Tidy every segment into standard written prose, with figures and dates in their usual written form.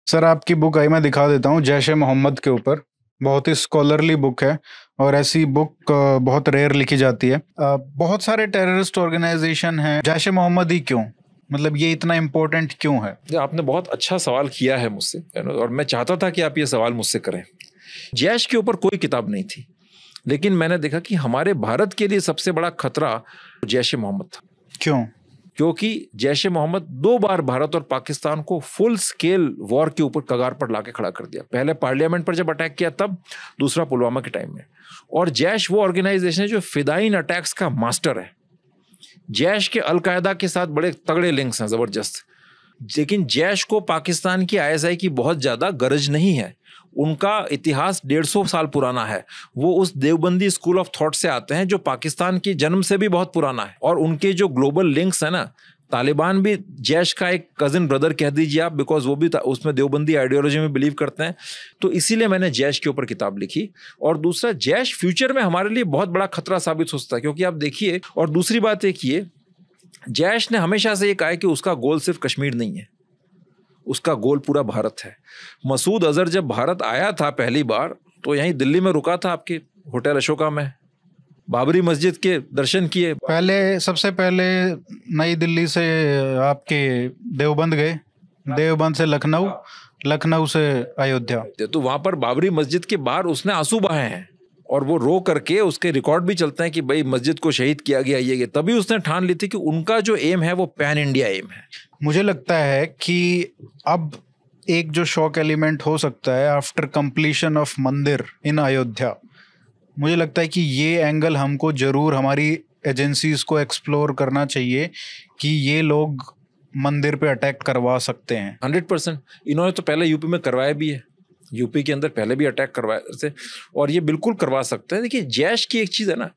Sir आपकी book आई, मैं दिखा देता हूँ, जैश ए मोहम्मद के ऊपर। बहुत ही स्कॉलरली बुक है और ऐसी बुक बहुत रेयर लिखी जाती है। बहुत सारे टेररिस्ट ऑर्गेनाइजेशन हैं, जैश ए मोहम्मद ही क्यों? मतलब ये इतना इम्पोर्टेंट क्यों है? आपने बहुत अच्छा सवाल किया है मुझसे, और मैं चाहता था कि आप ये सवाल मुझसे करें। जैश के ऊपर कोई किताब नहीं थी, लेकिन मैंने देखा कि हमारे भारत के लिए सबसे बड़ा खतरा जैश ए मोहम्मद था। क्यों? क्योंकि जैश ए मोहम्मद 2 बार भारत और पाकिस्तान को फुल स्केल वॉर के ऊपर कगार पर लाके खड़ा कर दिया। पहले पार्लियामेंट पर जब अटैक किया तब, दूसरा पुलवामा के टाइम में। और जैश वो ऑर्गेनाइजेशन है जो फिदाइन अटैक्स का मास्टर है। जैश के अलकायदा के साथ बड़े तगड़े लिंक्स हैं, जबरदस्त। लेकिन जैश को पाकिस्तान की आईएसआई की बहुत ज्यादा गरज नहीं है। उनका इतिहास 150 साल पुराना है। वो उस देवबंदी स्कूल ऑफ थॉट से आते हैं जो पाकिस्तान की जन्म से भी बहुत पुराना है। और उनके जो ग्लोबल लिंक्स है ना, तालिबान भी जैश का एक कजिन ब्रदर कह दीजिए आप, बिकॉज वो भी उसमें देवबंदी आइडियोलॉजी में बिलीव करते हैं। तो इसीलिए मैंने जैश के ऊपर किताब लिखी। और दूसरा, जैश फ्यूचर में हमारे लिए बहुत बड़ा खतरा साबित हो सकता है, क्योंकि आप देखिए। और दूसरी बात एक ये, जैश ने हमेशा से ये कहा है कि उसका गोल सिर्फ कश्मीर नहीं है, उसका गोल पूरा भारत है। मसूद अजहर जब भारत आया था पहली बार, तो यहीं दिल्ली में रुका था, आपके होटल अशोका में, बाबरी मस्जिद के दर्शन किए। सबसे पहले नई दिल्ली से आपके देवबंद गए, देवबंद से लखनऊ, लखनऊ से अयोध्या। तो वहां पर बाबरी मस्जिद के बाहर उसने आंसू बहाए हैं, और वो रो करके उसके रिकॉर्ड भी चलते हैं कि भाई मस्जिद को शहीद किया गया ये। तभी उसने ठान ली थी कि उनका जो एम है वो पैन इंडिया एम है। मुझे लगता है कि अब एक जो शॉक एलिमेंट हो सकता है आफ्टर कंप्लीशन ऑफ मंदिर इन अयोध्या, मुझे लगता है कि ये एंगल हमको जरूर हमारी एजेंसीज को एक्सप्लोर करना चाहिए कि ये लोग मंदिर पे अटैक करवा सकते हैं। 100%। इन्होंने तो पहले यूपी में करवाया भी है, यूपी के अंदर पहले भी अटैक करवाए थे, और ये बिल्कुल करवा सकते हैं। देखिए, जैश की एक चीज़ है ना,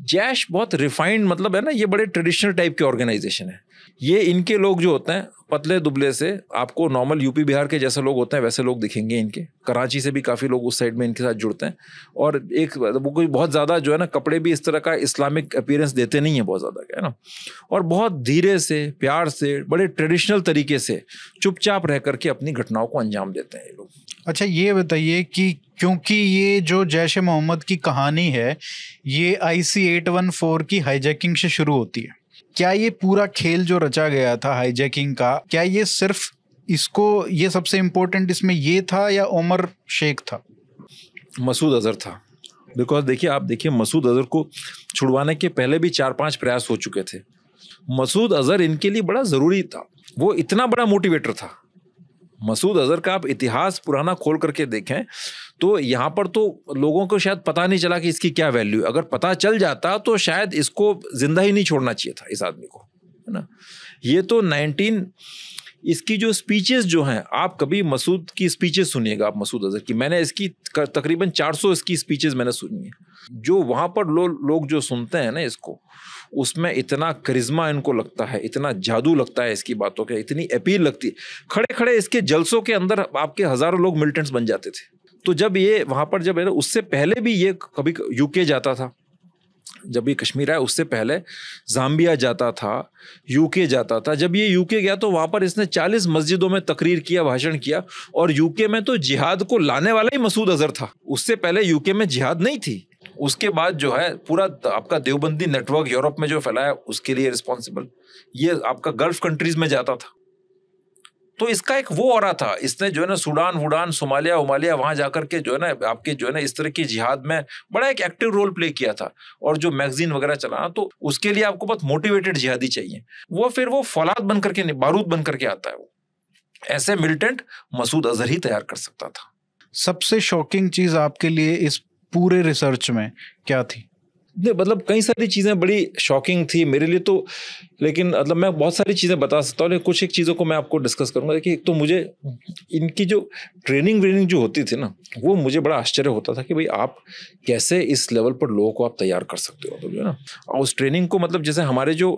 जैश बहुत रिफाइंड, मतलब है ना, ये बड़े ट्रेडिशनल टाइप के ऑर्गेनाइजेशन है। ये इनके लोग जो होते हैं पतले दुबले से, आपको नॉर्मल यूपी बिहार के जैसे लोग होते हैं वैसे लोग दिखेंगे इनके। कराची से भी काफ़ी लोग उस साइड में इनके साथ जुड़ते हैं। और एक वो कोई बहुत ज़्यादा जो है ना, कपड़े भी इस तरह का इस्लामिक अपीयरेंस देते नहीं है बहुत ज़्यादा, है ना। और बहुत धीरे से, प्यार से, बड़े ट्रेडिशनल तरीके से चुपचाप रह करके अपनी घटनाओं को अंजाम देते हैं ये लोग। अच्छा, ये बताइए कि क्योंकि ये जो जैश ए मोहम्मद की कहानी है, ये IC 814 की हाईजैकिंग से शुरू होती है। क्या ये पूरा खेल जो रचा गया था हाईजैकिंग का, क्या ये सिर्फ इसको, ये सबसे इम्पोर्टेंट इसमें ये था या उमर शेख था? मसूद अजहर था। बिकॉज देखिए, आप देखिए, मसूद अजहर को छुड़वाने के पहले भी 4-5 प्रयास हो चुके थे। मसूद अजहर इनके लिए बड़ा ज़रूरी था, वो इतना बड़ा मोटिवेटर था। मसूद अजहर का आप इतिहास पुराना खोल करके देखें तो यहाँ पर तो लोगों को शायद पता नहीं चला कि इसकी क्या वैल्यू। अगर पता चल जाता तो शायद इसको जिंदा ही नहीं छोड़ना चाहिए था इस आदमी को, है ना। ये तो इसकी जो स्पीचेस जो हैं, आप कभी मसूद की स्पीचेस सुनिएगा, आप मसूद अजहर की, मैंने इसकी तकरीबन 400 इसकी स्पीचेस मैंने सुनी है। जो वहाँ पर लोग जो सुनते हैं ना इसको, उसमें इतना करिश्मा इनको लगता है, इतना जादू लगता है इसकी बातों के, इतनी अपील लगती है। खड़े खड़े इसके जलसों के अंदर आपके हजारों लोग मिलिटेंट्स बन जाते थे। तो जब ये वहाँ पर, जब उससे पहले भी ये कभी यूके जाता था, जब ये कश्मीर आया उससे पहले जाम्बिया जाता था, यूके जाता था। जब ये यूके गया तो वहाँ पर इसने 40 मस्जिदों में तकरीर किया, भाषण किया। और यूके में तो जिहाद को लाने वाला ही मसूद अजहर था। उससे पहले यूके में जिहाद नहीं थी। उसके बाद जो है पूरा आपका देवबंदी नेटवर्क यूरोप में जो फैलाया, उसके लिए रिस्पॉन्सिबल ये आपका गल्फ कंट्रीज में जाता था। तो इसका एक वो हो रहा था, इसने जो है ना सूडान वुडान, सोमालिया उमालिया, वहां जाकर के जो है ना आपके जो है ना इस तरह की जिहाद में बड़ा एक एक्टिव रोल प्ले किया था। और जो मैगजीन वगैरह चलाना, तो उसके लिए आपको बहुत मोटिवेटेड जिहादी चाहिए। वो फिर वो फौलाद बन करके नहीं, बारूद बन करके आता है। वो ऐसे मिलिटेंट मसूद अजहर ही तैयार कर सकता था। सबसे शॉकिंग चीज आपके लिए इस पूरे रिसर्च में क्या थी? मतलब कई सारी चीज़ें बड़ी शॉकिंग थी मेरे लिए तो, लेकिन मतलब मैं बहुत सारी चीज़ें बता सकता हूँ, लेकिन कुछ एक चीज़ों को मैं आपको डिस्कस करूँगा। देखिए, एक तो मुझे इनकी जो ट्रेनिंग जो होती थी ना, वो मुझे बड़ा आश्चर्य होता था कि भाई आप कैसे इस लेवल पर लोगों को आप तैयार कर सकते हो, तो जो है ना। और उस ट्रेनिंग को, मतलब जैसे हमारे जो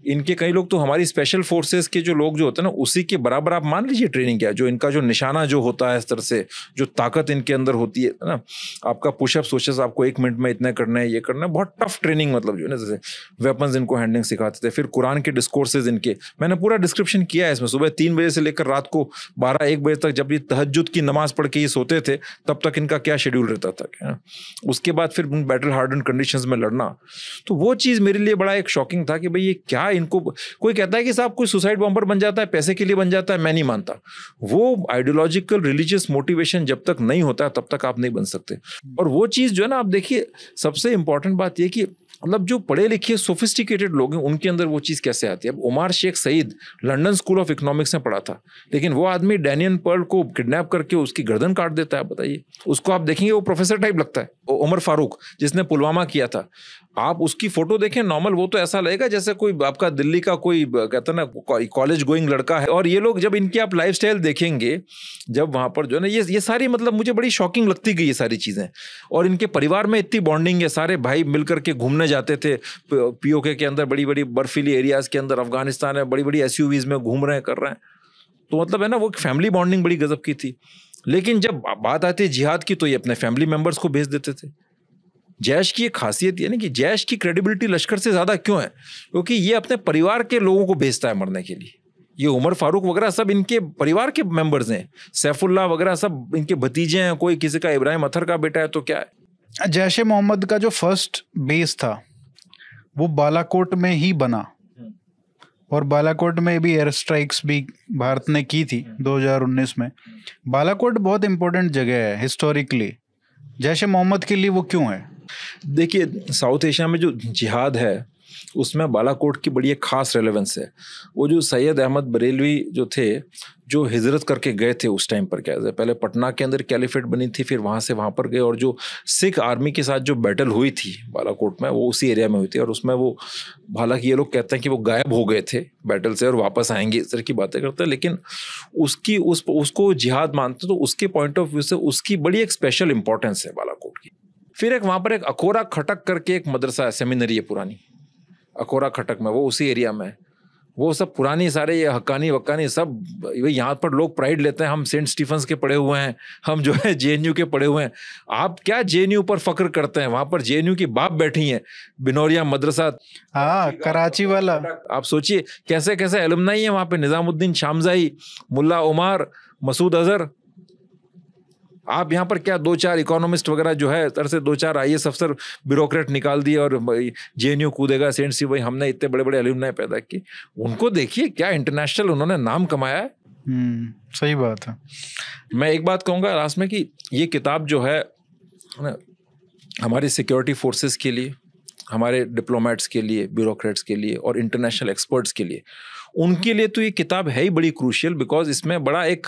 इनके कई लोग तो हमारी स्पेशल फोर्सेस के जो लोग जो होते हैं ना, उसी के बराबर आप मान लीजिए ट्रेनिंग क्या, जो इनका जो निशाना जो होता है, इस तरह से जो ताकत इनके अंदर होती है ना, आपका पुशअप सोचेस आपको 1 मिनट में इतना करना है, ये करना है, बहुत टफ ट्रेनिंग, मतलब जो है ना, जैसे वेपन्स इनको हैंडलिंग सिखाते थे, फिर कुरान के डिस्कोर्सेज इनके, मैंने पूरा डिस्क्रिप्शन किया है इसमें। सुबह 3 बजे से लेकर रात को 12-1 बजे तक, जब ये तहज्जुद की नमाज पढ़ के ये सोते थे, तब तक इनका क्या शेड्यूल रहता था। उसके बाद फिर बैटल हार्डन कंडीशंस में लड़ना, तो वो चीज़ मेरे लिए बड़ा एक शॉकिंग था कि भाई ये क्या, इनको कोई कहता है कि साहब कोई सुसाइड बॉम्बर बन जाता है, पैसे के लिए बन जाता है, मैं नहीं मानता। वो आइडियोलॉजिकल रिलीजियस मोटिवेशन जब तक नहीं होता तब तक आप नहीं बन सकते। और वो चीज़ जो है ना, आप देखिए, सबसे इंपॉर्टेंट बात ये कि मतलब जो पढ़े लिखे सोफिस्टिकेटेड लोग हैं उनके अंदर वो चीज़ कैसे आती है। अब Omar Sheikh Saeed London School of Economics में पढ़ा था, लेकिन वो आदमी डैनियल पर्ल को किडनैप करके उसकी गर्दन काट देता है। बताइए, उसको आप देखेंगे वो प्रोफेसर टाइप लगता है। उमर फारूक जिसने पुलवामा किया था, आप उसकी फोटो देखें नॉर्मल, वो तो ऐसा लगेगा जैसे कोई आपका दिल्ली का कोई कहता ना कॉलेज गोइंग लड़का है। और ये लोग जब इनकी आप लाइफस्टाइल देखेंगे, जब वहां पर जो है ना, ये सारी मतलब मुझे बड़ी शॉकिंग लगती गई ये सारी चीजें। और इनके परिवार में इतनी बॉन्डिंग है, सारे भाई मिलकर के घूमने जाते थे पीओके के अंदर, बड़ी बड़ी बर्फीली एरियाज के अंदर, अफगानिस्तान में बड़ी बड़ी एसयूवीज में घूम रहे हैं, कर रहे हैं। तो मतलब है ना, वो फैमिली बॉन्डिंग बड़ी गजब की थी। लेकिन जब बात आती है जिहाद की, तो ये अपने फैमिली मेंबर्स को भेज देते थे। जैश की एक खासियत ये ना कि जैश की क्रेडिबिलिटी लश्कर से ज्यादा क्यों है, क्योंकि ये अपने परिवार के लोगों को भेजता है मरने के लिए। ये उमर फारूक वगैरह सब इनके परिवार के मेंबर्स हैं, सैफुल्लाह वगैरह सब इनके भतीजे हैं, कोई किसी का इब्राहिम अथर का बेटा है, तो क्या है। जैश ए मोहम्मद का जो फर्स्ट बेस था वो बालाकोट में ही बना, और बालाकोट में भी एयर स्ट्राइक्स भी भारत ने की थी 2019 में। बालाकोट बहुत इंपॉर्टेंट जगह है हिस्टोरिकली, जैश ए मोहम्मद के लिए वो क्यों है? देखिए, साउथ एशिया में जो जिहाद है उसमें बालाकोट की बड़ी एक खास रेलेवेंस है। वो जो सैयद अहमद बरेलवी जो थे, जो हिजरत करके गए थे उस टाइम पर, क्या है, पहले पटना के अंदर कैलिफेट बनी थी, फिर वहाँ से वहाँ पर गए, और जो सिख आर्मी के साथ जो बैटल हुई थी बालाकोट में, वो उसी एरिया में हुई थी। और उसमें वो, हालांकि ये लोग कहते हैं कि वो गायब हो गए थे बैटल से और वापस आएंगे, इस तरह की बातें करते हैं, लेकिन उसको जिहाद मानते, तो उसके पॉइंट ऑफ व्यू से उसकी बड़ी एक स्पेशल इंपॉर्टेंस है बालाकोट की। फिर एक वहाँ पर एक अखोरा खटक करके एक मदरसा है, सेमिनरी है पुरानी, अखोरा खटक में, वो उसी एरिया में। वो सब पुरानी सारे ये हक्कानी वक्कानी सब, यहाँ पर लोग प्राइड लेते हैं, हम सेंट स्टीफन्स के पढ़े हुए हैं, हम जो है जेएनयू के पढ़े हुए हैं। आप क्या जेएनयू पर फक्र करते हैं? वहाँ पर जेएनयू की बाप बैठी हैं, बिनोरिया मदरसा, हाँ, कराची वाला। आप सोचिए कैसे कैसे एलुमनाई है वहाँ पे, निजामुद्दीन शामजाई, मुल्ला उमर, मसूद अजहर। आप यहाँ पर क्या 2-4 इकोनॉमिस्ट वगैरह जो है, तरह से 2-4 आईएएस अफसर ब्यूरोक्रेट निकाल दिए और जेएनयू कूदेगा, सेंट सी, भाई हमने इतने बड़े बड़े एलुमनाई पैदा की। उनको देखिए क्या इंटरनेशनल उन्होंने नाम कमाया है। सही बात है। मैं एक बात कहूँगा लास्ट में कि ये किताब जो है हमारी सिक्योरिटी फोर्सेस के लिए, हमारे डिप्लोमेट्स के लिए, ब्यूरोक्रेट्स के लिए और इंटरनेशनल एक्सपर्ट्स के लिए, उनके लिए तो ये किताब है ही बड़ी क्रूशियल, बिकॉज इसमें बड़ा एक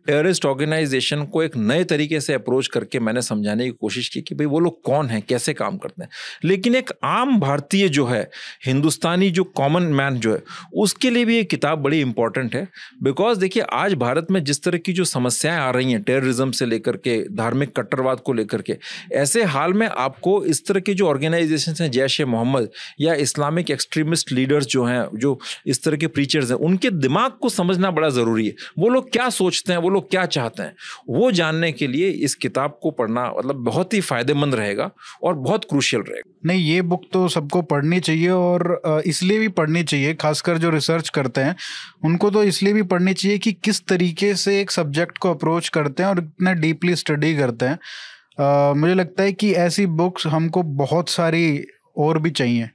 टेररिस्ट ऑर्गेनाइजेशन को एक नए तरीके से अप्रोच करके मैंने समझाने की कोशिश की कि भाई वो लोग कौन हैं, कैसे काम करते हैं। लेकिन एक आम भारतीय जो है, हिंदुस्तानी जो कॉमन मैन जो है, उसके लिए भी ये किताब बड़ी इंपॉर्टेंट है। बिकॉज देखिए, आज भारत में जिस तरह की जो समस्याएं आ रही हैं, टेररिज्म से लेकर के धार्मिक कट्टरवाद को लेकर के, ऐसे हाल में आपको इस तरह की जो ऑर्गेनाइजेशन हैं, जैश ए मोहम्मद या इस्लामिक एक्सट्रीमिस्ट लीडर्स जो हैं, जो इस तरह के हैं, उनके दिमाग को समझना बड़ा जरूरी है। वो लोग क्या सोचते हैं, वो लोग क्या चाहते हैं, वो जानने के लिए इस किताब को पढ़ना मतलब बहुत ही फायदेमंद रहेगा और बहुत क्रूशियल रहेगा। नहीं, ये बुक तो सबको पढ़नी चाहिए, और इसलिए भी पढ़नी चाहिए, खासकर जो रिसर्च करते हैं उनको तो इसलिए भी पढ़नी चाहिए कि किस तरीके से एक सब्जेक्ट को अप्रोच करते हैं और इतना डीपली स्टडी करते हैं। मुझे लगता है कि ऐसी बुक्स हमको बहुत सारी और भी चाहिए,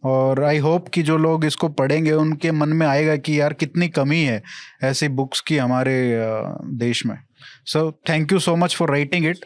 और आई होप कि जो लोग इसको पढ़ेंगे उनके मन में आएगा कि यार कितनी कमी है ऐसी बुक्स की हमारे देश में। So thank you so much for writing it.